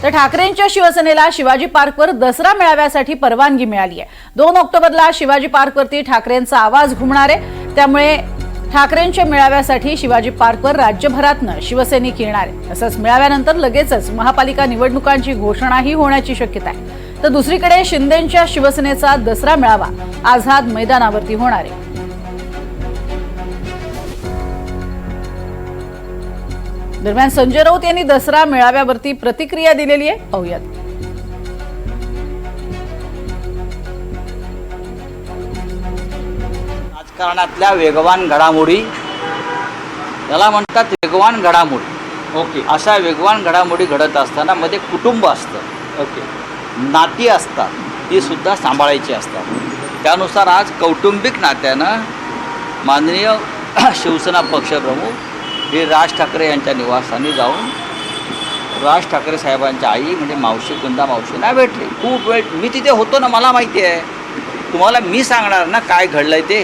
तर ठाकरेंच्या शिवसेनेला शिवाजी पार्कवर दसरा मेळाव्यासाठी परवानगी मिळाली आहे। 2 ऑक्टोबरला शिवाजी पार्कवरती ठाकरेंचा आवाज घुमणार आहे। त्यामुळे ठाकरेंच्या मेळाव्यासाठी शिवाजी पार्कवर राज्यभरातनं शिवसैनिक येणार आहेत। तसंच मेळाव्यानंतर लगेचच महापालिका निवडणुकांची घोषणाही होण्याची शक्यता आहे। तर दुसरीकडे शिंदेंच्या शिवसेनेचा दसरा मेळावा आझाद मैदानावरती होणार आहे। दरम्यान संजय राऊत यांनी दसरा मेळाव्यावरती प्रतिक्रिया दिलेली आहे, पाहूयात। राजकारणातल्या वेगवान घडामोडी त्याला म्हणतात वेगवान घडामोडी। ओके अशा वेगवान घडामोडी घडत असताना मध्ये कुटुंब असतं, ओके नाती असतात, ती सुद्धा सांभाळायची असतात। त्यानुसार आज कौटुंबिक नात्यानं माननीय शिवसेना पक्षप्रमुख हे राज ठाकरे यांच्या निवासस्थानी जाऊन राज ठाकरे साहेबांच्या आई म्हणजे मावशी कुंदा मावशींना भेटले। खूप वेळ मी तिथे होतो ना, मला माहिती आहे। तुम्हाला मी सांगणार ना काय घडलंय ते।